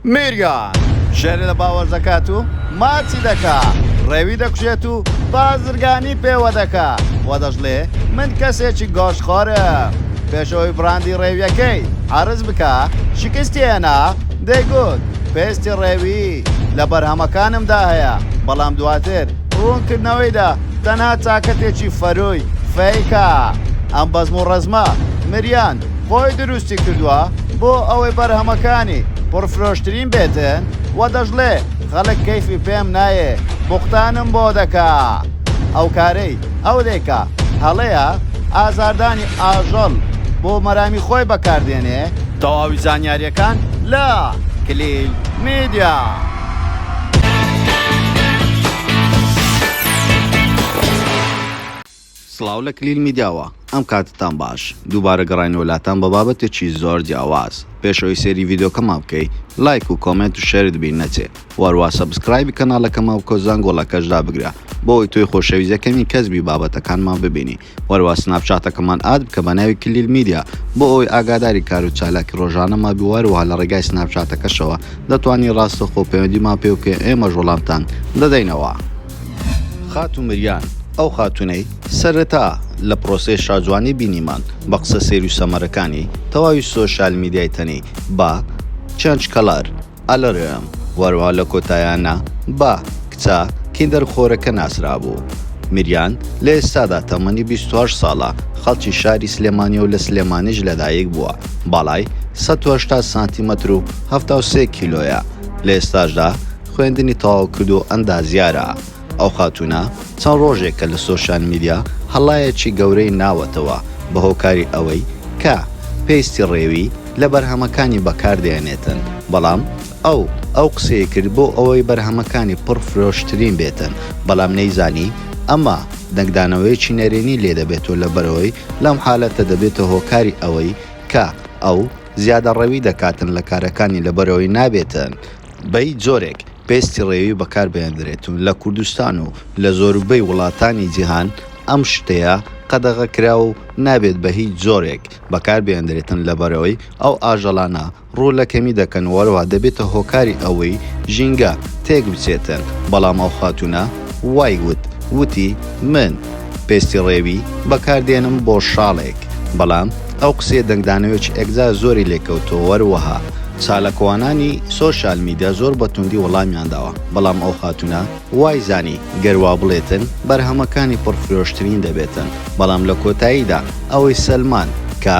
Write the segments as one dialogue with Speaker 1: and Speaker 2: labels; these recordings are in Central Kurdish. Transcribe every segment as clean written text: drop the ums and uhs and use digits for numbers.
Speaker 1: میریان شێرە لە باوەڕزەکات و ماچی دەکا ڕێوی دەکوژێت و بازرگانی پێوە دەکا وە دەژڵێ من کەسێکی گۆشتخۆرم پێشەوەی بڕاندی ڕێویەکەی عرض بکە شکستیێنا دەیگوت پێستی ڕێوی لە بەرهەمەکانمدا هەیە بەڵام دواتر ڕوونکردنەوەیدا تەنها چاکەتێکی فەرووی فەیکە ئەم بەزم و ڕەزمە مریان خۆی دروستی کردووە بۆ ئەوەی بەرهەمەکانی پڕفرۆشترین بێتن وە دەژڵێ خەڵک کەیفی پێم نایێ بوختانم بۆ دەکا ئەو کارەی ئەو دێکا هەڵەیە ئازاردانی ئاژەڵ بۆ مەرامی خۆی بەکاردێنێ تەواوی زانیاریەکان لە کلیل میدیا. سڵاو لە کلیل میدیاوە ئەم کاتتان باش دووبارە گەڕای وڵاتان بە بابەتێکی زۆر جیاواز پێشەوەی سێری ڤیدۆکەمان بکەی لایک و کۆمنت و شێرت بیر نەچێ وەروە سەبسکرایبی کەناڵەکەمە و کۆزانگۆڵەکەشدا بگرە بۆی توی خۆشەویستەکەمی کەسبی بابەتەکانمان ببینی وەروە سناپچاتەکەمان ئاد بکە بە ناوی کلیل میدیا بۆ ئەوی ئاگاداری کار و چالاکی ڕۆژانەما بیوەروە لە ڕێگای سناپچاتەکەشەوە دەتوانی ڕاستەخۆ پەیوەندیمان پێ بکە ئێمەش وەڵامتان دەدەینەوە. خات و مریان ئەو خاتونەی سەرەتا لە پرۆسەی شاجوانی بینیمان بە قسە سێر و سەمەرەکانی تەواوی سۆشال میدیای تەنی با چەند کەلار ئەلەرم وەروە لە کۆتایانە با کچە کیندەرخۆرەکە ناسرا بوو. مریان لە ئێستادا تەمەنی 28 ساڵە خەڵکی شاری سلێمانی و لە سلێمانیش لەدایک بووە باڵای 180 سانتیمەتر و 73 کیلۆیە لە ئێستاشدا خوێندنی تەواو کرد و ئەندازیارە. ئەو خاتونە چەند ڕۆژێکە لە سۆشال میدیا هەڵایەکی گەورەی ناوەتەوە بە هۆکاری ئەوەی کە پێستی ڕێوی لە بەرهەمەکانی بەکاردێنێتن بەڵام ئەو قسەیە کرد بۆ ئەوەی بەرهەمەکانی پڕفرۆشترین بێتن بەڵام نەیزانی ئەمە دەنگدانەوەیەکی نەرێنی لێ دەبێتەوە لەبەرەوەی لەم حالەتە دەبێتە هۆکاری ئەوەی کە ئەو زیادە ڕەوی دەکاتن لە کارەکانی لەبەرەوەی نابێتن بەی جۆرێک پێستی ڕێوی بەکاربێنرێتون لە کوردستان و لە زۆربەی وڵاتانی جیهان ئەم شتەیە قەدەغەکرا و نابێت بە هیچ جۆرێک بەکاربێنرێتن لەبەرەوەی ئەو ئاژەڵانە ڕوو لە کەمی دەکەن وەرەوە دەبێتە هۆکاری ئەوەی ژینگە تێک بچێتن بەڵام ئەو خاتونە وای وتی من پێستی ڕێوی بەکاردێنم بۆ شاڵێک بەڵام ئەو قسێ دەنگدانەوێکی ئەگزا زۆری لێکەوتەوە وەروەها چالەکۆوانانی سۆشال میدیا زۆر بە توندی وەڵامیان داوە بەڵام ئەو خاتونە وای زانی گەروا بڵێتن بەرهەمەکانی پڕفرۆشترین دەبێتن بەڵام لە کۆتاییدا ئەوەی سەلمان کە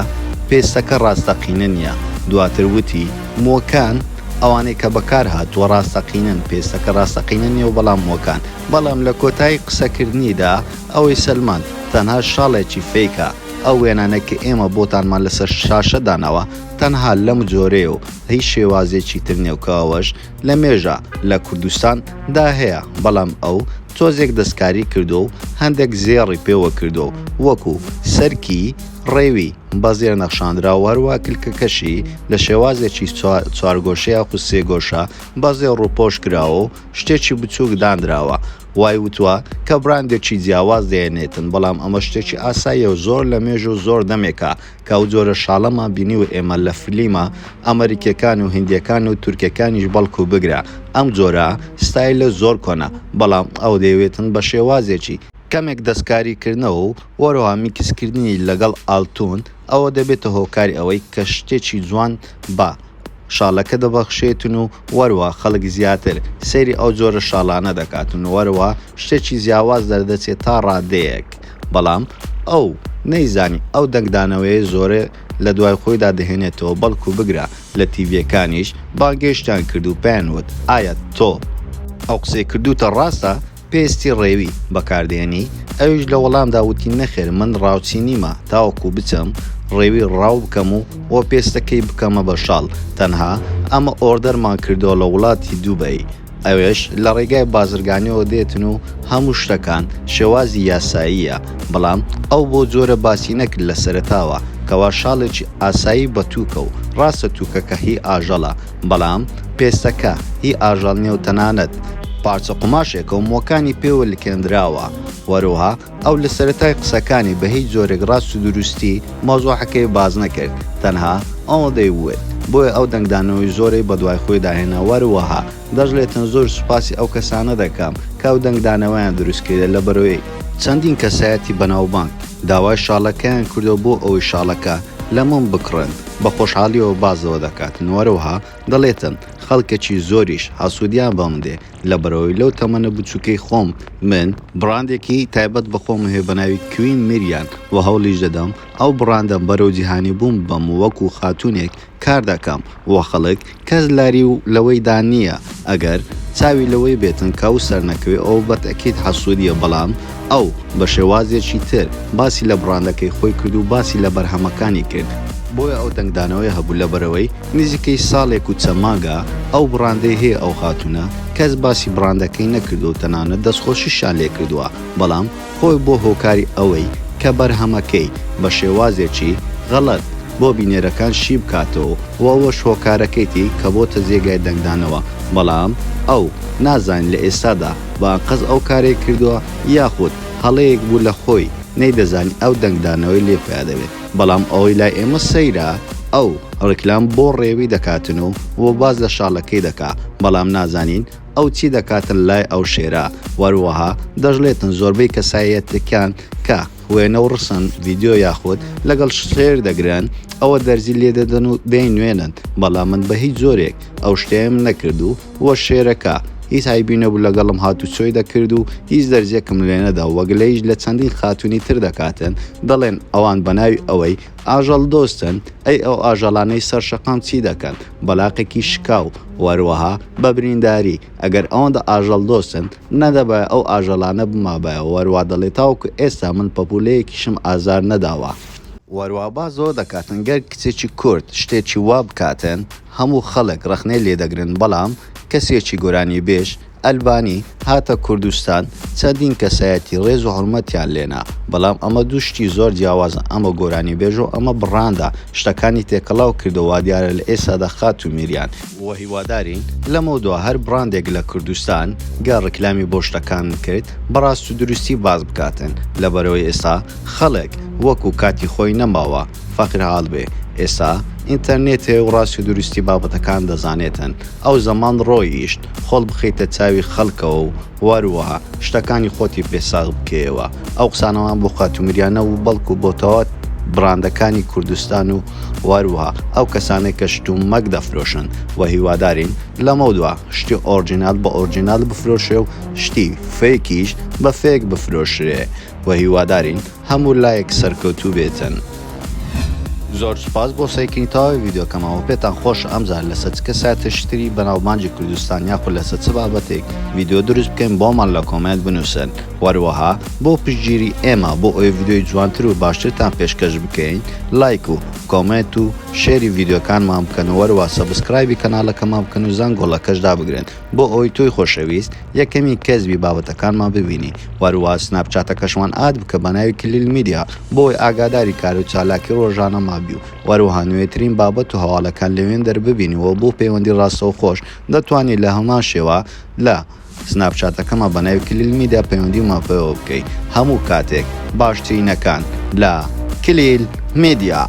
Speaker 1: پێستەکە ڕاستەقینە نییە دواتر وتی مۆکان ئەوانەی کە بەکار هاتووە ڕاستەقینن پێستەکە ڕاستەقینە نیە و بەڵام مۆکان بەڵام لە کۆتایی قسەکردنیدا ئەوەی سەلمان تەنها شاڵێکی فەیکە ئەو وێنانەکە ئێمە بۆتانمان لەسەر شاشە داناوە تەنها لەم جۆرەیە و هیچ شێوازێکی تر نێوکەوەش لە مێژە لە کوردستاندا هەیە بەڵام ئەو تۆزێک دەستکاری کردو و هەندێک زێڕی پێوە کردو وەکو سەرکی ڕێوی بەزێر نەخشاندرا وەروە کلکەکەشی لە شێوازێکی چوارگۆشەیە خو سێگۆشە بەزێ ڕووپۆش کراوە و شتێکی بچووک دانراوە وای وتووە کە براندێکی جیاواز دێنێتن بەڵام ئەمە شتێکی ئاساییە و زۆر لە مێژ و زۆر دەمێکە کە ئەو جۆرە شاڵەمان بینی و ئێمە لە فلیمە ئەمریکەکان و هندیەکان و تورکەکانیش بەڵکو بگرە ئەم جۆرە ستایلە زۆر کۆنە بەڵام ئەو دەیەوێتن بە شێوازێکی کەمێک دەستکاریکردنەوە و وەرەوە میکسکردنی لەگەڵ ئاڵتون ئەوە دەبێتە هۆکاری ئەوەی کە شتێکی جوان بە شاڵەکە دەبەخشێتن و وەروە خەڵک زیاتر سەیری ئەو جۆرە شاڵانە دەکاتن وەروە شتێکی جیاواز دەردەچێت تا ڕادەیەک بەڵام ئەو نەیزانی ئەو دەنگدانەوەی زۆرە لە دوای خۆیدا دەهێنێتەوە بەڵکو بگرە لە تیڤەکانیش بانگێشتیان کرد و پێیانوت ئایا تۆ ئەو قسەی کردوتە ڕاستە پێستی ڕێوی بەکاردێنی ئەویش لە وەڵامدا وتی نەخێر من ڕاوچینیمە تاوەکو بچەم ڕێوی ڕاو بکەم و بۆ پێستەکەی بکەمە بە شاڵ تەنها ئەمە ئۆردەرمان کردەوە لە وڵاتی دووبەی ئەوێش لە ڕێگای بازرگانیەوە دێتن و هەموو شتەکان شێوازی یاساییە بەڵام ئەو بۆ جۆرە باسی نەکرد لە سەرەتاوە کەوا شاڵێکی ئاسایی بە تووکە و ڕاستە تووکەکە هی ئاژەڵە بەڵام پێستەکە هی ئاژەڵ نیە و تەنانەت پارچە قوماشێکە و مۆکانی پێوە لکێندراوە وەروها ئەو لە سەرەتای قسەکانی بە هیچ جۆرێک ڕاست و دروستی مۆزوعەکەی باز نەکرد تەنها ئەوە دەیوێت بۆیە ئەو دەنگدانەوەی زۆرەی بە دوای خۆی داهێنا وەروەها دەژڵێتن زۆر سوپاسی ئەو کەسانە دەکەم کە ئەو دەنگدانەوەیان دروستکردە لە بەرەوەی چەندین کەسایەتی بەناوبانگ داوای شاڵەکەیان کردو بۆ ئەوەی شاڵەکە لەمون بکڕن بە خۆشحالیەوە بازەوە دەکاتن وەروەها دەڵێتن خەڵکێکی زۆریش حاسوودیان بەم دێ لە بەرەوەی لەو تەمەنە بچووکەی خۆم من بڕاندێکی تایبەت بە خۆم هەیە بە ناوی کوین میریان و هەوڵیش دەدەم ئەو بڕاندەم بەرەو جیهانی بووم بەم وەکو خاتوونێک کار دەکەم و خەڵک کەس لاری و لەوەیدا نییە ئەگەر چاوی لەوەی بێتن کە و سەر نەکەوێ ئەو بەتەکیت حەسوودیە بەڵام ئەو بە شێوازێکی تر باسی لە بڕاندەکەی خۆی کرد و باسی لە بەرهەمەکانی کرد بۆیە ئەو دەنگدانەوەی هەبوو لە بەرەوەی نزیکەی ساڵێک و چەماگە ئەو بڕاندەی هەیە ئەو خاتونە کەس باسی بڕاندەکەی نەکردو و تەنانەت دەستخۆشیشان لێ کردووە بەڵام خۆی بۆ هۆکاری ئەوەی کە بەرهەمەکەی بە شێوازێکی غەڵەت بۆ بینێرەکان شی بکاتەوە و ئەوەش هۆکارەکەیتی کە بۆتە جێگای دەنگدانەوە بەڵام ئەو نازان لە ئێستادا باقەز ئەو کارێک کردووە یاخود هەڵەیەک بوو لە خۆی نەیدەزانی ئەو دەنگدانەوەی لێپیا دەبێت بەڵام ئەوەی لای ئێمە سەیرە ئەو ڕێکلام بۆ ڕێوی دەکاتن و باز لە شاڵەکەی دەکا بەڵام نازانین ئەو چی دەکاتن لای ئەو شێرە وەروەها دەژڵێتن زۆربەی کەسایەتەکان کە وێنە و ڕسن ڤیددیۆ یاخود لەگەڵ شێر دەگرن ئەوە دەرزی لێ دەدەن و دەینوێنن بەڵام من بە هیچ زۆرێک ئەو شتێم نەکرد و وە شێرەکە هیچ هایبی نەبوو لەگەڵم هاتوچۆی دەکرد و هیچ دەرزێکم لێ نەدا وەگلەیش لە چەندین خاتونی تر دەکاتن دەڵێن ئەوان بەناوی ئەوەی ئاژەڵ دۆستن ئەی ئەو ئاژەڵانەی سەرشەقام چی دەکەن بەلاقێکی شکاو وەروەها بە برینداری ئەگەر ئەوەندە ئاژەڵ دۆستن نەدەبە ئەو ئاژەڵانە بمابایە وەروە دەڵێ تاوکو ئێستا من پەپولەیەکیشم ئازار نەداوە وەروە بازەوە دەکاتن گەر کچێکی کورد شتێکی وا بکاتن هەموو خەڵک ڕخنەی لێدەگرن بەڵام کەسێکی گۆرانی بێژ ئەلبانی هاتە کوردستان چەندین کەسایەتی ڕێز و حرمەتیان لێنا بەڵام ئەمە دووشتی زۆر جیاوازە ئەمە گۆرانی بێژ و ئەمە بڕاندا شتەکانی تێکەڵاو کردەوە دیارە لە ئێستادا خات و میریان وە هیوادارین لەمە دووە هەر بڕاندێک لە کوردستان گە ڕکلامی بۆ شتەکان کرد بەڕاست و دروستی باز بکاتن لەبەرەوەی ئێستا خەڵک وەکو کاتی خۆی نەماوە فەقیر هاڵ بێ ئێستا ئینتەرنێت هەیە و ڕاستی و دروستی بابەتەکان دەزانێتن ئەو زەمان ڕۆیشت خۆڵ بخیتە چاوی خەڵکەوە و وەروەها شتەکانی خۆتی پێساغ بکەوە ئەو قسانەوان بۆ خاتومریانە و بەڵکو بۆتەوە بڕاندەکانی کوردستان و وەروەها ئەو کەسانێک کە شت و مەک دەفرۆشن و هیوادارین لەمە دووە شتی ئۆرجینال بە ئۆرجینال بفرۆشێ و شتی فێکیش بە فێک بفرۆشرێ و هیوادارین هەموو لایەک سەرکەوتوو بێتن زۆر سوپاس بۆ سەیرکردنەوەی ڤیدیۆکەمەوە پێتان خۆش ئەمجار لەسەر چ کەسایەتیشتری بەناوبانگی کوردستان یاخود لەسەر چ بابەتێک ڤیدیۆ دروست بکەین بۆمان لە کۆمنت بنووسن وەروەها بۆ پشتگیری ئێمە بۆ ئەوەی ڤیدیۆی جوانتر و باشترتان پێشکەش بکەین لایک و کۆمنت و شێری ڤیدیۆکانمان بکەن و وەروەها سەبسکرایبی کەناڵەکەمان بکەن و زەنگۆڵەکەشدا بگرن بۆ ئەوەی تۆی خۆشەویست یەکەمی کەسبی بابەتەکانمان ببینی وەروەها سناپچاتەکەشمان ئاد بکە بە ناوی کلیل میدیا بۆی ئاگاداری کار و چالاکی ڕۆژانەما بی و وەروەها نوێترین بابەت و هەواڵەکان لەوێن دەرببینیەوە بۆ پەیوەندی ڕاستە و خۆش دەتوانیت لە هەمان شێوە لە سناپچاتەکەمە بە ناوی کلیل میدیا پەیوەندی ماپەوە بکەیت هەموو کاتێک باشترینەکان لە کلیل میدیا